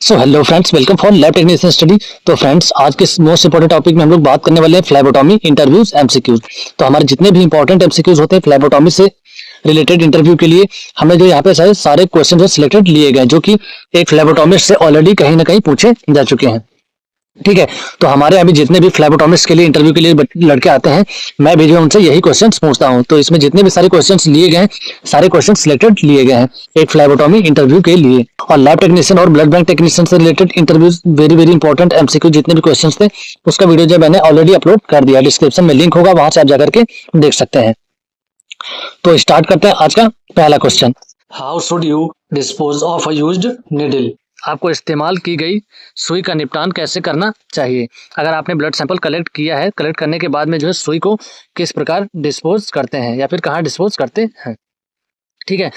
So hello friends, welcome for lab technician study. तो friends, आज के मोस्ट इंपॉर्टेंट टॉपिक में हम लोग बात करने वाले हैं फ्लैबोटॉमी इंटरव्यूज एमसीक्यूज। तो हमारे जितने भी इंपॉर्टेंट एमसीक्यूज होते हैं फ्लैबोटॉमी से रिलेटेड इंटरव्यू के लिए, हमने जो यहाँ पे सारे क्वेश्चन जो सिलेक्टेड लिए गए, जो कि एक फ्लैबोटॉमिस्ट से ऑलरेडी कहीं ना कहीं पूछे जा चुके हैं। ठीक है, तो हमारे अभी जितने भी फ्लैबोटॉमिस्ट के लिए इंटरव्यू के लिए लड़के आते हैं, मैं भी जो है उनसे यही क्वेश्चंस पूछता हूं। तो इसमें जितने भी सारे क्वेश्चंस लिए गए हैं, सारे क्वेश्चन सिलेक्टेड लिए गए हैं एक फ्लैबोटॉमी इंटरव्यू के लिए। और लैब टेक्नीशियन और ब्लड बैंक टेक्नीशियन से related interviews very very important MCQ जितने भी क्वेश्चंस थे, उसका वीडियो जो मैंने ऑलरेडी अपलोड कर दिया, डिस्क्रिप्शन में लिंक होगा, वहां से आप जाकर के देख सकते हैं। तो स्टार्ट करते हैं आज का पहला question. How should you dispose of a used needle? आपको इस्तेमाल की गई सुई का निपटान कैसे करना चाहिए? अगर आपने ब्लड सैंपल कलेक्ट किया है, कलेक्ट करने के बाद में जो है सुई को किस प्रकार डिस्पोज करते हैं या फिर कहाँ डिस्पोज करते हैं। ठीक है,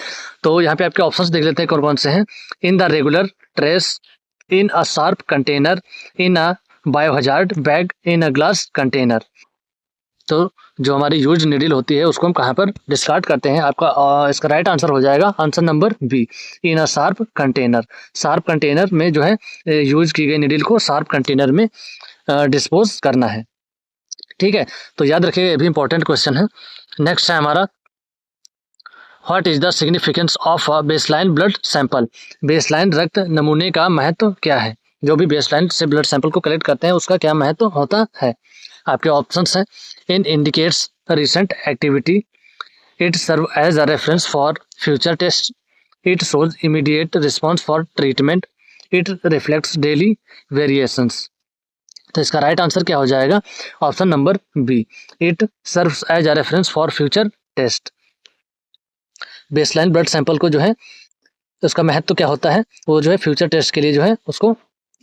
तो यहाँ पे आपके ऑप्शंस देख लेते हैं कौन कौन से हैं। In the regular trash, in a sharp container, in a biohazard bag, in a glass container. तो जो हमारी यूज नीडल होती है उसको हम कहाँ पर डिस्कार्ड करते हैं? आपका इसका राइट आंसर हो जाएगा answer number B, in a sharp container. Sharp container में जो है यूज की गई नीडल को शार्प कंटेनर में डिस्पोज करना है। ठीक है, तो याद रखिए, ये भी इंपॉर्टेंट क्वेश्चन है। नेक्स्ट है हमारा, what is the significance of a baseline blood sample? Baseline रक्त नमूने का महत्व क्या है? जो भी बेसलाइन से ब्लड सैंपल को कलेक्ट करते हैं उसका क्या महत्व होता है? आपके ऑप्शंस हैं, in indicates recent activity, it serve as a reference for future test, it shows immediate response for treatment, it reflects daily variations. तो इसका राइट आंसर क्या हो जाएगा? Option number B, it serves as a reference for future test. Baseline blood sample को जो है उसका महत्व क्या होता है? वो जो है फ्यूचर टेस्ट के लिए जो है उसको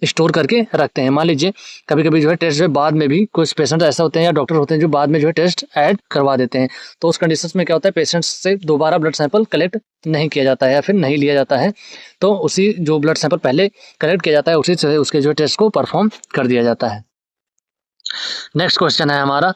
स्टोर करके रखते हैं। मान लीजिए कभी कभी जो है टेस्ट जो है बाद में भी, कुछ पेशेंट ऐसा होते हैं या डॉक्टर होते हैं जो बाद में जो है टेस्ट ऐड करवा देते हैं, तो उस कंडीशंस में क्या होता है, पेशेंट से दोबारा ब्लड सैंपल कलेक्ट नहीं किया जाता है या फिर नहीं लिया जाता है। तो उसी जो ब्लड सैंपल पहले कलेक्ट किया जाता है उसी से उसके जो टेस्ट को परफॉर्म कर दिया जाता है। नेक्स्ट क्वेश्चन है हमारा,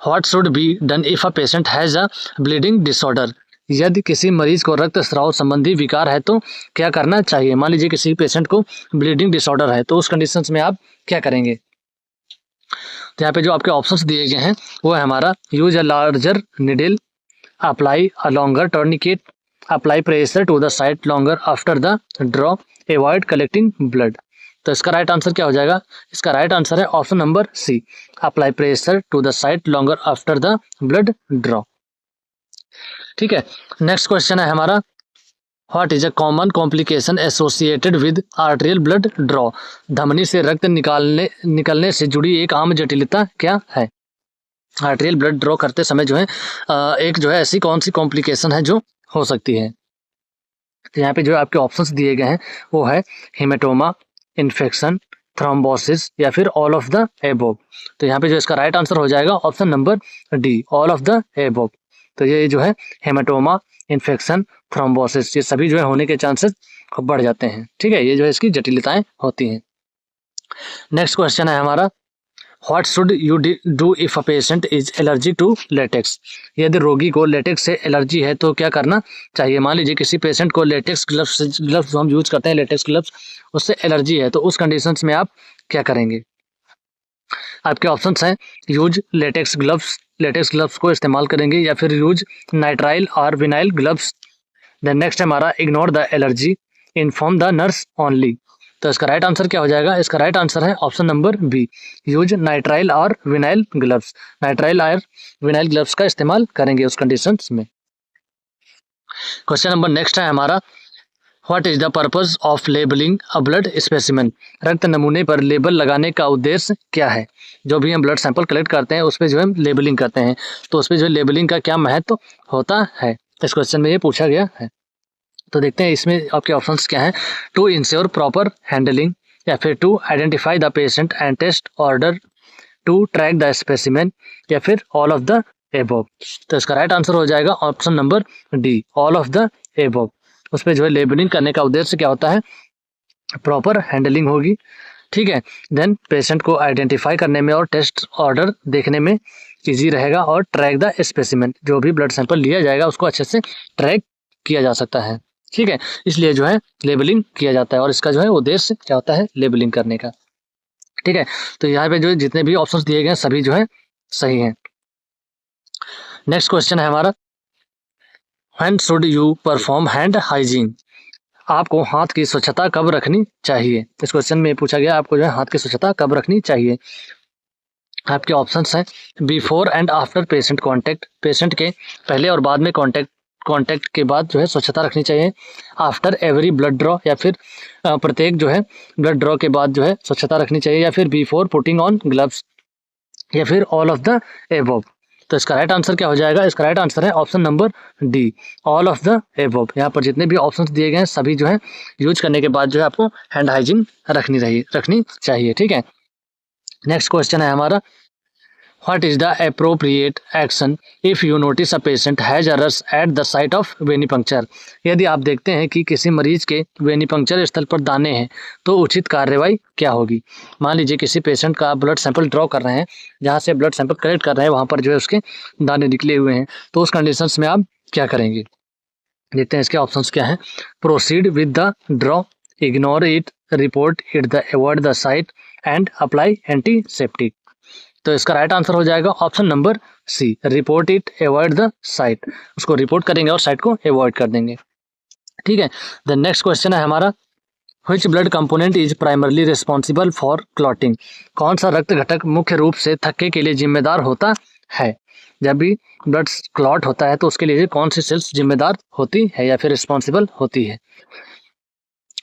what should be done if a patient has a bleeding disorder? यदि किसी मरीज को रक्तस्राव संबंधी विकार है तो क्या करना चाहिए? मान लीजिए किसी पेशेंट को ब्लीडिंग डिसऑर्डर है, तो उस कंडीशंस में आप क्या करेंगे? तो यहाँ पे जो आपके ऑप्शंस दिए गए हैं वो है हमारा, use a larger needle, apply a longer tourniquet, apply pressure to the site longer after the draw, avoid collecting blood. तो इसका राइट आंसर क्या हो जाएगा? इसका राइट आंसर है option number C, apply pressure to the site longer after the blood draw. ठीक है, next question है हमारा, what is a common complication associated with arterial blood draw? धमनी से रक्त निकलने से जुड़ी एक आम जटिलता क्या है? आर्टेरियल ब्लड ड्रॉ करते समय जो है एक जो है ऐसी कौन सी कॉम्प्लिकेशन है जो हो सकती है? तो यहाँ पे जो आपके ऑप्शंस दिए गए हैं वो है हेमेटोमा, इन्फेक्शन, थ्रोम्बोसिस या फिर ऑल ऑफ द एबोव। तो यहाँ पे जो इसका राइट आंसर हो जाएगा option number D, all of the above. तो ये जो है हेमेटोमा, इन्फेक्शन, थ्रोम्बोसिस, ये सभी जो है होने के चांसेस बढ़ जाते हैं। ठीक है, ये जो है इसकी जटिलताएं होती हैं। नेक्स्ट क्वेश्चन है हमारा, what should you do if a patient is allergy to latex? यदि रोगी को लेटेक्स से एलर्जी है तो क्या करना चाहिए? मान लीजिए किसी पेशेंट को लेटेक्स ग्लव्स जो हम यूज करते हैं लेटेक्स ग्लव्स, उससे एलर्जी है, तो उस कंडीशंस में आप क्या करेंगे? आपके ऑप्शंस हैं, यूज लेटेक्स ग्लव्स को इस्तेमाल करेंगे या फिर यूज नाइट्राइल और विनाइल ग्लव्स। देन नेक्स्ट है हमारा, ignore the allergy, inform the nurse only. तो इसका राइट आंसर क्या हो जाएगा? इसका राइट आंसर है option number B, use nitrile और विनाइल ग्लव्स। नाइट्राइल और विनाइल ग्लव्स का इस्तेमाल करेंगे उस कंडीशंस में। क्वेश्चन नंबर नेक्स्ट है हमारा, what is the purpose of labelling a blood specimen? रक्त नमूने पर लेबल लगाने का उद्देश्य क्या है? जो भी हम ब्लड सैंपल कलेक्ट करते हैं उस पर जो हम लेबलिंग करते हैं, तो उस पर जो लेबलिंग का क्या महत्व होता है? इस क्वेश्चन में ये पूछा गया है। तो देखते हैं इसमें आपके ऑप्शंस क्या हैं, टू इंश्योर प्रॉपर हैंडलिंग, या फिर to identify the patient and test order, to track the specimen, या फिर ऑल ऑफ द एबोव। तो इसका राइट आंसर हो जाएगा option number D, all of the above. उस पर जो है लेबलिंग करने का उद्देश्य क्या होता है? प्रॉपर हैंडलिंग होगी। ठीक है, देन पेशेंट को आइडेंटिफाई करने में और टेस्ट ऑर्डर देखने में ईजी रहेगा, और ट्रैक द स्पेसिमेन, जो भी ब्लड सैंपल लिया जाएगा उसको अच्छे से ट्रैक किया जा सकता है। ठीक है, इसलिए जो है लेबलिंग किया जाता है और इसका जो है उद्देश्य क्या होता है, लेबलिंग करने का। ठीक है, तो यहाँ पे जो जितने भी ऑप्शंस दिए गए हैं सभी जो है सही हैं। नेक्स्ट क्वेश्चन है हमारा, when should you perform hand hygiene? आपको हाथ की स्वच्छता कब रखनी चाहिए? इस क्वेश्चन में पूछा गया आपको जो है हाथ की स्वच्छता कब रखनी चाहिए। आपके ऑप्शंस हैं, before and after patient contact, patient के पहले और बाद में कांटेक्ट के बाद जो है स्वच्छता रखनी चाहिए। आफ्टर एवरी ब्लड ड्रॉ, या फिर प्रत्येक जो है ब्लड ड्रॉ के बाद जो है स्वच्छता रखनी चाहिए, या फिर बिफोर पुटिंग ऑन ग्लव्स, या फिर ऑल ऑफ द एबव। तो इसका राइट आंसर क्या हो जाएगा? इसका राइट आंसर है option number D, all of the above. यहाँ पर जितने भी ऑप्शंस दिए गए हैं सभी जो है यूज करने के बाद जो है आपको हैंड हाइजीन रखनी चाहिए। ठीक है, नेक्स्ट क्वेश्चन है हमारा, what is the appropriate action if you notice a patient has a rush at the site of venipuncture? यदि आप देखते हैं कि किसी मरीज के वेनिपंक्चर स्थल पर दाने हैं तो उचित कार्रवाई क्या होगी? मान लीजिए किसी पेशेंट का आप ब्लड सैंपल ड्रॉ कर रहे हैं, जहाँ से ब्लड सैंपल कलेक्ट कर रहे हैं वहाँ पर जो है उसके दाने निकले हुए हैं, तो उस कंडीशंस में आप क्या करेंगे? देखते हैं इसके ऑप्शंस क्या हैं। Proceed with the draw, ignore it, report it the avoid the site and apply antiseptic. तो इसका राइट आंसर हो जाएगा option number C, report it avoid the site. उसको रिपोर्ट करेंगे और साइट को अवॉइड कर देंगे। ठीक है, द नेक्स्ट क्वेश्चन है हमारा, which blood component is primarily responsible for clotting? कौन सा रक्त घटक मुख्य रूप से थक्के के लिए जिम्मेदार होता है? जब भी ब्लड क्लॉट होता है तो उसके लिए कौन सी सेल्स जिम्मेदार होती है या फिर रिस्पॉन्सिबल होती है?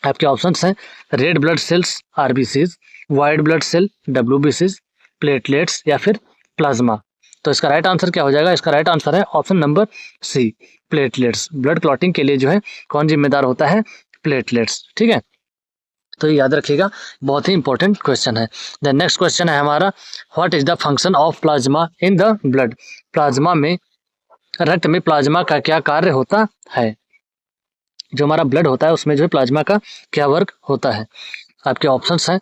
आपके ऑप्शंस हैं, red blood cells RBCs, white blood cell डब्ल्यूबीसीज, प्लेटलेट्स, या फिर प्लाज्मा। तो इसका राइट आंसर क्या हो जाएगा? इसका राइट आंसर है option number C, platelets. Blood clotting के लिए जो है कौन जिम्मेदार होता है? प्लेटलेट्स। ठीक है, तो ये याद रखिएगा, बहुत ही इंपॉर्टेंट क्वेश्चन है। द नेक्स्ट क्वेश्चन है हमारा, what is the function of plasma in the blood? Plasma में, रक्त में प्लाज्मा का क्या कार्य होता है? जो हमारा ब्लड होता है उसमें जो है प्लाज्मा का क्या वर्क होता है? आपके ऑप्शंस हैं,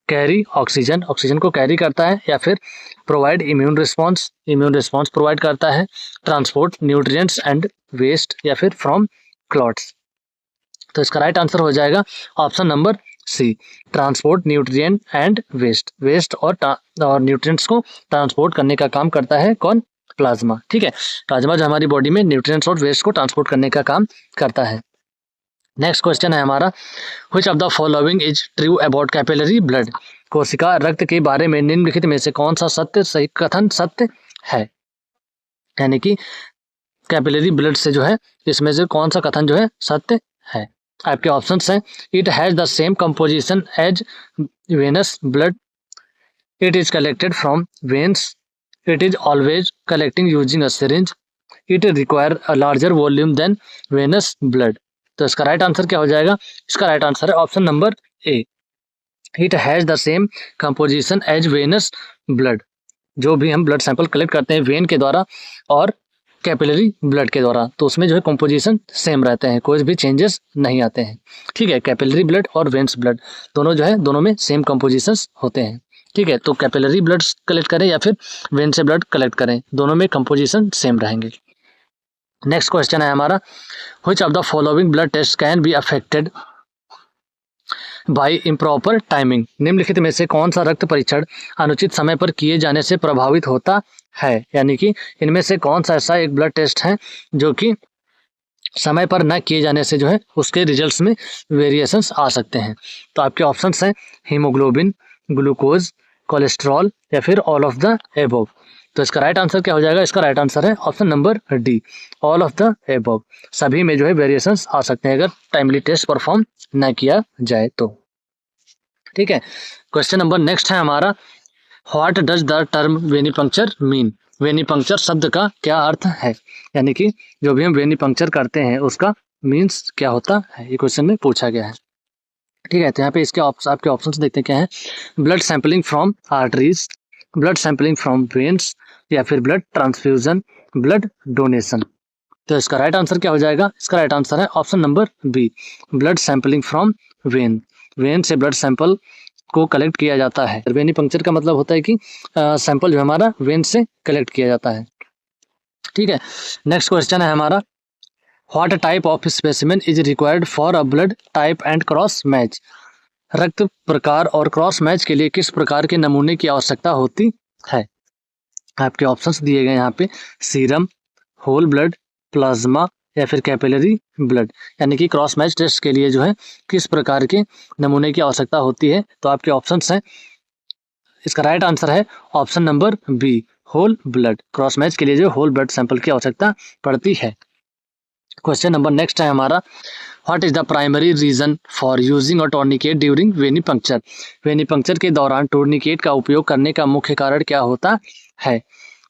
कैरी ऑक्सीजन, ऑक्सीजन को कैरी करता है, या फिर प्रोवाइड इम्यून रिस्पॉन्स प्रोवाइड करता है, ट्रांसपोर्ट न्यूट्रिएंट्स एंड वेस्ट, या फिर फ्रॉम क्लॉट्स। तो इसका राइट आंसर हो जाएगा option number C, transport nutrient and waste और न्यूट्रिएंट्स को ट्रांसपोर्ट करने का काम करता है कौन? प्लाज्मा। ठीक है, प्लाज्मा जो हमारी बॉडी में न्यूट्रिएंट्स और वेस्ट को ट्रांसपोर्ट करने का काम करता है। नेक्स्ट क्वेश्चन है हमारा, which of the following is true about capillary blood? कोशिका रक्त के बारे में निम्नलिखित में से कौन सा सही कथन सत्य है? यानी कि कैपिलरी ब्लड से जो है इसमें से कौन सा कथन जो है सत्य है? आपके ऑप्शंस हैं, it has the same composition as venous blood, it is collected from veins, it is always collecting using a syringe, it require a larger volume than venous blood. तो इसका राइट आंसर क्या हो जाएगा? इसका right answer है option number A, it has the same composition as venous blood. जो भी हम ब्लड सैंपल कलेक्ट करते हैं वेन के द्वारा और कैपिलरी ब्लड के द्वारा, तो उसमें जो है कंपोजिशन सेम रहते हैं, कोई भी चेंजेस नहीं आते हैं। ठीक है, कैपिलरी ब्लड और वेन्स ब्लड दोनों जो है दोनों में सेम कंपोजिशंस होते हैं। ठीक है, तो कैपिलरी ब्लड कलेक्ट करें या फिर वेन से ब्लड कलेक्ट करें, दोनों में कंपोजिशन सेम रहेंगे। नेक्स्ट क्वेश्चन है हमारा, which of the following blood test can be affected by improper timing? निम्नलिखित में से कौन सा रक्त परीक्षण अनुचित समय पर किए जाने से प्रभावित होता है? यानी कि इनमें से कौन सा ऐसा एक ब्लड टेस्ट है जो कि समय पर न किए जाने से जो है उसके रिजल्ट्स में वेरिएशंस आ सकते हैं? तो आपके ऑप्शंस हैं, हीमोग्लोबिन, ग्लूकोज, कोलेस्ट्रॉल, या फिर ऑल ऑफ द एबव। तो इसका राइट आंसर क्या हो जाएगा? इसका राइट आंसर है option number D, all of the above. सभी में जो है वेरिएशंस आ सकते हैं अगर टाइमली टेस्ट परफॉर्म न किया जाए तो। ठीक है, क्वेश्चन नंबर नेक्स्ट है हमारा, what does the term venipuncture mean? Venipuncture शब्द का क्या अर्थ है? यानी कि जो भी हम वेनिपंक्चर करते हैं उसका मीन्स क्या होता है, ये क्वेश्चन में पूछा गया है। ठीक है, तो यहाँ पे इसके आपके ऑप्शंस देखते हैं क्या है, blood sampling from arteries, blood sampling from veins, या फिर ब्लड ट्रांसफ्यूजन, ब्लड डोनेशन। तो इसका राइट आंसर क्या हो जाएगा? इसका राइट आंसर है option number B, blood sampling from vein. Vein से ब्लड सैंपल को कलेक्ट किया जाता है। वेनिपंक्चर का मतलब होता है कि सैंपल जो हमारा वेन से कलेक्ट किया जाता है। ठीक है, नेक्स्ट क्वेश्चन है हमारा, what type of specimen is required for a blood type and cross match. रक्त प्रकार और क्रॉस मैच के लिए किस प्रकार के नमूने की आवश्यकता होती है। आपके ऑप्शंस दिए गए यहाँ पे, सीरम, होल ब्लड, प्लाज्मा या फिर कैपिलरी ब्लड। यानी कि क्रॉस मैच टेस्ट के लिए जो है किस प्रकार के नमूने की आवश्यकता होती है। तो आपके ऑप्शंस हैं, इसका राइट आंसर है option number B, whole blood. Cross match के लिए जो होल ब्लड सैंपल की आवश्यकता पड़ती है। क्वेश्चन नंबर नेक्स्ट है हमारा, what is the primary reason for using a tourniquet during venipuncture. Venipuncture के दौरान टूर्निकेट का उपयोग करने का मुख्य कारण क्या होता है।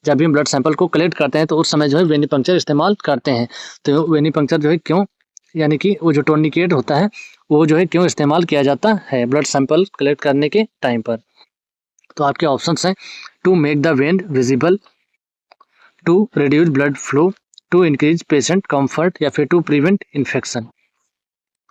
जब भी हम ब्लड सैंपल को कलेक्ट करते हैं तो उस समय जो है वेनिपंक्चर इस्तेमाल करते हैं। तो वेनिपंक्चर जो है क्यों, यानी कि वो जो टूर्निकेट होता है वो जो है क्यों इस्तेमाल किया जाता है ब्लड सैंपल कलेक्ट करने के टाइम पर। तो आपके ऑप्शंस हैं, to make the vein visible, to reduce blood flow, to increase patient comfort या फिर टू प्रिवेंट इन्फेक्शन।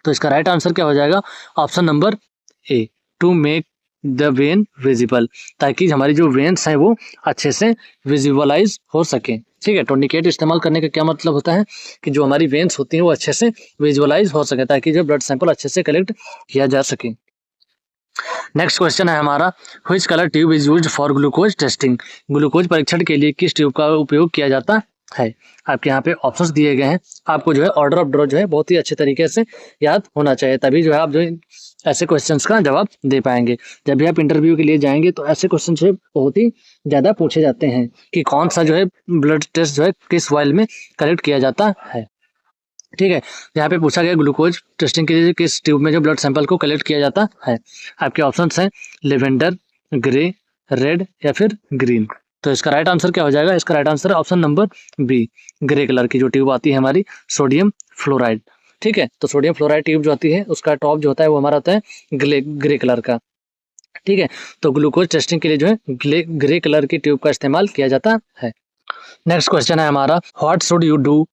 तो इसका राइट आंसर क्या हो जाएगा, option number A, to make the vein visible, ताकि हमारी जो वेन्स हैं वो अच्छे से विजुअलाइज हो सके। ठीक है, टूर्निकेट इस्तेमाल करने का क्या मतलब होता है कि जो हमारी वेन्स होती हैं वो अच्छे से विजुअलाइज हो सके, ताकि जो ब्लड सैंपल अच्छे से कलेक्ट किया जा सके। नेक्स्ट क्वेश्चन है हमारा, which colour tube is used for glucose testing. Glucose परीक्षण के लिए किस ट्यूब का उपयोग किया जाता है। आपके यहाँ पे ऑप्शंस दिए गए हैं, आपको जो है ऑर्डर ऑफ ड्रॉ जो है बहुत ही अच्छे तरीके से याद होना चाहिए, तभी जो है आप जो ऐसे क्वेश्चंस का जवाब दे पाएंगे। जब भी आप इंटरव्यू के लिए जाएंगे तो ऐसे क्वेश्चन जो है बहुत ही ज़्यादा पूछे जाते हैं कि कौन सा जो है ब्लड टेस्ट जो है किस वाइल में कलेक्ट किया जाता है। ठीक है, यहाँ पे पूछा गया ग्लूकोज टेस्टिंग के लिए किस ट्यूब में जो ब्लड सैंपल को कलेक्ट किया जाता है। आपके ऑप्शंस हैं, लेवेंडर, ग्रे, रेड या फिर ग्रीन। तो इसका राइट आंसर क्या हो जाएगा, इसका राइट आंसर है option number B, grey colour की जो ट्यूब आती है हमारी, सोडियम फ्लोराइड। ठीक है, तो सोडियम फ्लोराइड ट्यूब जो आती है उसका टॉप जो होता है वो हमारा होता है ग्रे कलर का। ठीक है, तो ग्लूकोज टेस्टिंग के लिए जो है ग्रे कलर की ट्यूब का इस्तेमाल किया जाता है। नेक्स्ट क्वेश्चन है हमारा, what should you do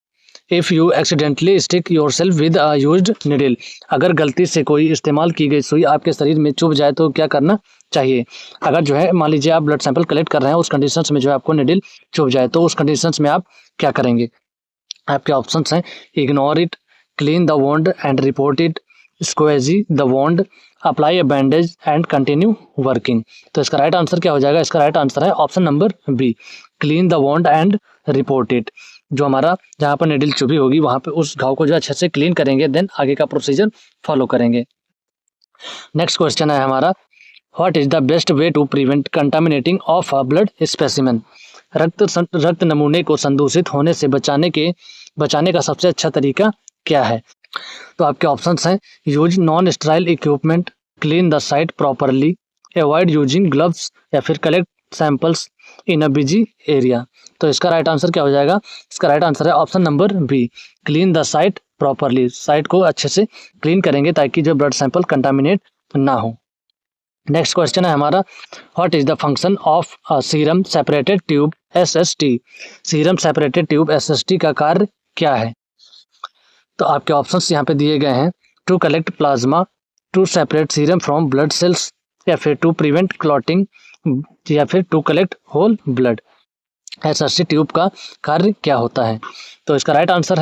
if you accidentally stick yourself with a used needle. अगर गलती से कोई इस्तेमाल की गई सुई आपके शरीर में चुभ जाए तो क्या करना चाहिए। अगर जो है मान लीजिए आप ब्लड सैंपल कलेक्ट कर रहे हैं, उस कंडीशंस में जो है आपको निडल चुभ जाए तो उस कंडीशंस में आप क्या करेंगे। आपके ऑप्शंस हैं, ignore it, clean the wound and report it, squeeze the wound, apply a bandage and continue working. तो इसका राइट आंसर क्या हो जाएगा, इसका राइट आंसर है option number B, clean the wound and report it. जो हमारा जहाँ पर निडल चुभी होगी वहाँ पे उस घाव को जो अच्छे से क्लीन करेंगे, देन आगे का प्रोसीजर फॉलो करेंगे। नेक्स्ट क्वेश्चन है हमारा, what is the best way to prevent contaminating of a blood specimen. रक्त नमूने को संदूषित होने से बचाने का सबसे अच्छा तरीका क्या है। तो आपके ऑप्शंस हैं, use non sterile equipment, clean the site properly, avoid using gloves या फिर collect samples in a busy area. तो इसका राइट आंसर क्या हो जाएगा, इसका राइट आंसर है option number B, clean the site properly. Site को अच्छे से क्लीन करेंगे ताकि जो ब्लड सैंपल कंटामिनेट ना हो। नेक्स्ट क्वेश्चन है हमारा, what is the function of a serum separated tube SST। Serum separated tube SST का कार्य क्या है। तो आपके ऑप्शंस यहाँ पे दिए गए हैं, to collect plasma, to separate serum from blood cells या फिर टू प्रिवेंट क्लॉटिंग या फिर to collect whole blood. SST tube का कार्य क्या होता है। तो इसका राइट आंसर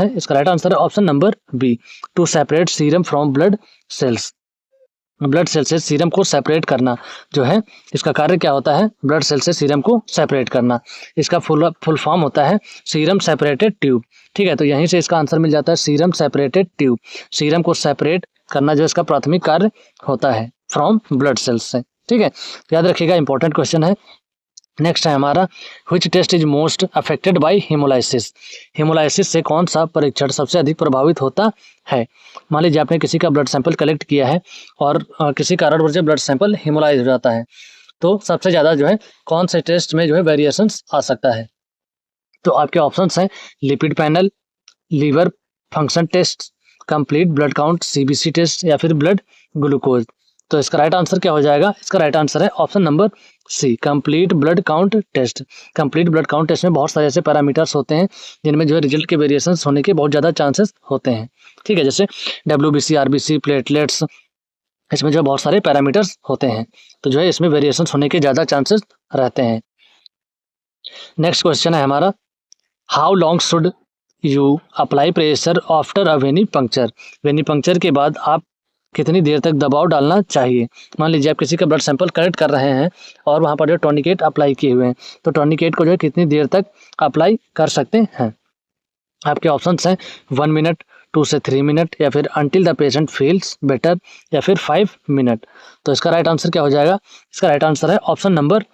है option number B, to separate serum from blood cells. Blood cell से सीरम को सेपरेट करना जो है इसका कार्य क्या होता है, ब्लड सेल से सीरम को सेपरेट करना। इसका फुल फॉर्म होता है सीरम सेपरेटेड ट्यूब। ठीक है, तो यहीं से इसका आंसर मिल जाता है, सीरम सेपरेटेड ट्यूब। सीरम को सेपरेट करना जो इसका प्राथमिक कार्य होता है फ्रॉम ब्लड सेल्स से। ठीक है, याद रखिएगा, इंपॉर्टेंट क्वेश्चन है। नेक्स्ट है हमारा, which test is most affected by haemolysis. Haemolysis से कौन सा परीक्षण सबसे अधिक प्रभावित होता है। मान लीजिए आपने किसी का ब्लड सैंपल कलेक्ट किया है और किसी कारणवश ब्लड सैंपल हेमोलाइज हो जाता है, तो सबसे ज़्यादा जो है कौन से टेस्ट में जो है वेरिएशंस आ सकता है। तो आपके ऑप्शंस हैं, lipid panel, liver function test, complete blood count CBC test या फिर ब्लड ग्लूकोज। तो इसका राइट आंसर क्या हो जाएगा, इसका राइट आंसर है option number C, complete blood count test. Complete blood count test में बहुत सारे ऐसे पैरामीटर्स होते हैं जिनमें जो है रिजल्ट के वेरिएशंस होने के बहुत ज़्यादा चांसेस होते हैं। ठीक है, जैसे WBC, RBC, प्लेटलेट्स, इसमें जो है बहुत सारे पैरामीटर्स होते हैं, तो जो है इसमें वेरिएशंस होने के ज़्यादा चांसेस रहते हैं। नेक्स्ट क्वेश्चन है हमारा, how long should you apply pressure after a venipuncture, venipuncture के बाद आप कितनी देर तक दबाव डालना चाहिए। मान लीजिए आप किसी का ब्लड सैंपल कलेक्ट कर रहे हैं और वहाँ पर जो टॉर्निकेट अप्लाई किए हुए हैं, तो टॉर्निकेट को जो है कितनी देर तक अप्लाई कर सकते हैं। आपके ऑप्शंस हैं 1 मिनट, 2 से 3 मिनट, या फिर until the patient feels better, या फिर 5 मिनट। तो इसका राइट आंसर क्या हो जाएगा? इसका राइट आंसर है ऑप्शन नंबर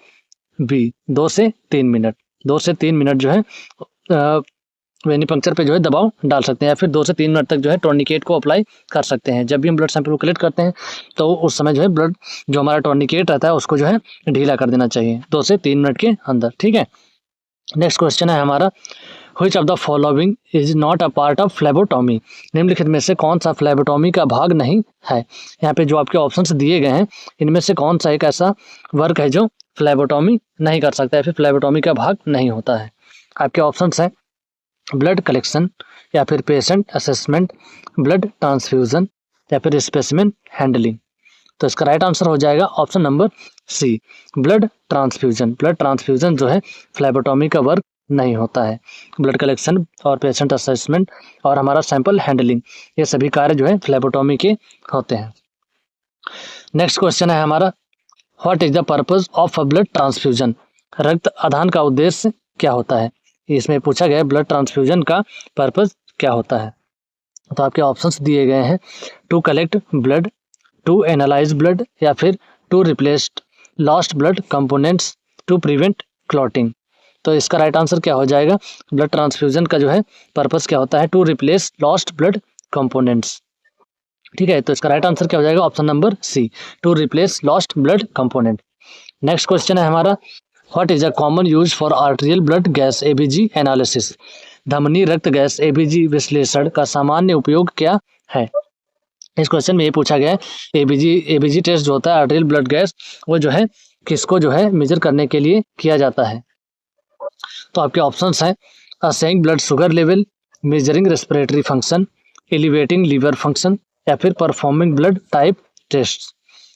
बी, 2 से 3 मिनट। 2 से 3 मिनट जो है वेनिपंक्चर पे जो है दबाव डाल सकते हैं, या फिर 2 से 3 मिनट तक जो है टॉर्निकेट को अप्लाई कर सकते हैं। जब भी हम ब्लड सैंपल को कलेक्ट करते हैं तो उस समय जो है ब्लड जो हमारा टॉर्निकेट रहता है उसको जो है ढीला कर देना चाहिए 2 से 3 मिनट के अंदर। ठीक है, नेक्स्ट क्वेश्चन है हमारा, which of the following is not a part of phlebotomy, निम्नलिखित में से कौन सा फ्लेबोटॉमी का भाग नहीं है। यहाँ पे जो आपके ऑप्शंस दिए गए हैं इनमें से कौन सा एक ऐसा वर्क है जो फ्लेबोटॉमी नहीं कर सकता है, फिर फ्लेबोटॉमी का भाग नहीं होता है। आपके ऑप्शंस हैं ब्लड कलेक्शन, या फिर पेशेंट असेसमेंट, ब्लड ट्रांसफ्यूजन, या फिर स्पेसिमेन हैंडलिंग। तो इसका राइट आंसर हो जाएगा option number C, blood transfusion. Blood transfusion जो है फ्लेबोटॉमी का वर्क नहीं होता है। ब्लड कलेक्शन और पेशेंट असेसमेंट और हमारा सैंपल हैंडलिंग, ये सभी कार्य जो है फ्लेबोटॉमी के होते हैं। नेक्स्ट क्वेश्चन है हमारा, what is the purpose of a blood transfusion, रक्त आदान का उद्देश्य क्या होता है। इसमें पूछा गया है ब्लड ट्रांसफ्यूजन का पर्पज क्या होता है। तो आपके ऑप्शंस दिए गए हैं, to collect blood, to analyse blood, या फिर to replace lost blood components, to prevent clotting. तो इसका राइट आंसर क्या हो जाएगा? ब्लड ट्रांसफ्यूजन का जो है पर्पस क्या होता है? To replace lost blood components. ठीक है, तो इसका राइट आंसर क्या हो जाएगा? Option number C, to replace lost blood component. Next question है हमारा, what is a common use for arterial blood gas ABG analysis, धमनी रक्त गैस एबीजी विश्लेषण का सामान्य उपयोग क्या है। इस क्वेश्चन में ये पूछा गया है एबीजी टेस्ट जो होता है आर्टेरियल ब्लड गैस, वो जो है किसको जो है मेजर करने के लिए किया जाता है। तो आपके ऑप्शंस हैं assaying blood sugar level, measuring respiratory function, elevating liver function, या फिर परफॉर्मिंग ब्लड टाइप टेस्ट।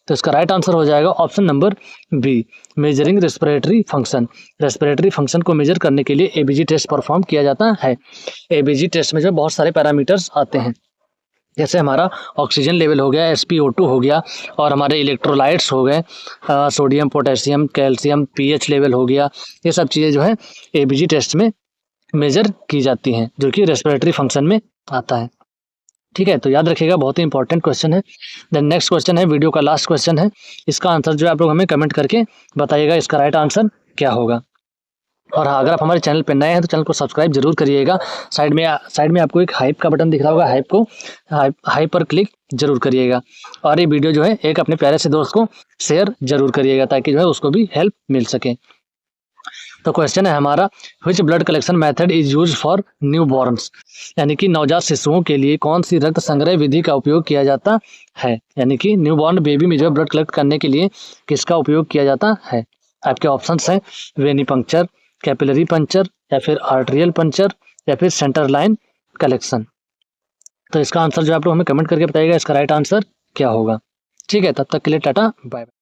तो इसका राइट आंसर हो जाएगा option number B, measuring respiratory function. Respiratory function को मेजर करने के लिए एबीजी टेस्ट परफॉर्म किया जाता है। एबीजी टेस्ट में जो बहुत सारे पैरामीटर्स आते हैं, जैसे हमारा ऑक्सीजन लेवल हो गया, SpO2 हो गया, और हमारे इलेक्ट्रोलाइट्स हो गए, sodium, potassium, calcium, pH level हो गया। ये सब चीज़ें जो है एबीजी टेस्ट में मेजर की जाती हैं, जो कि रेस्पिरेटरी फंक्शन में आता है। ठीक है, तो याद रखिएगा, बहुत ही इंपॉर्टेंट क्वेश्चन है। देन नेक्स्ट क्वेश्चन है, वीडियो का लास्ट क्वेश्चन है, इसका आंसर जो है आप लोग हमें कमेंट करके बताइएगा इसका राइट आंसर क्या होगा। और हाँ, अगर आप हमारे चैनल पर नए हैं तो चैनल को सब्सक्राइब जरूर करिएगा। साइड में आपको एक हाइप का बटन दिख रहा होगा, हाइप पर क्लिक जरूर करिएगा। और ये वीडियो जो है एक अपने प्यारे से दोस्त को शेयर जरूर करिएगा, ताकि जो है उसको भी हेल्प मिल सके। तो क्वेश्चन है हमारा, which blood collection method is used for new borns, यानी कि नवजात शिशुओं के लिए कौन सी रक्त संग्रह विधि का उपयोग किया जाता है। यानी कि न्यू बॉर्न बेबी में जो है ब्लड कलेक्ट करने के लिए किसका उपयोग किया जाता है। आपके ऑप्शंस हैं वेनी पंक्चर, कैपिलरी पंचर, या फिर आर्टेरियल पंचर, या फिर सेंटर लाइन कलेक्शन। तो इसका आंसर जो आप लोग हमें कमेंट करके बताइएगा इसका राइट आंसर क्या होगा। ठीक है, तब तक के लिए टाटा बाय बाय।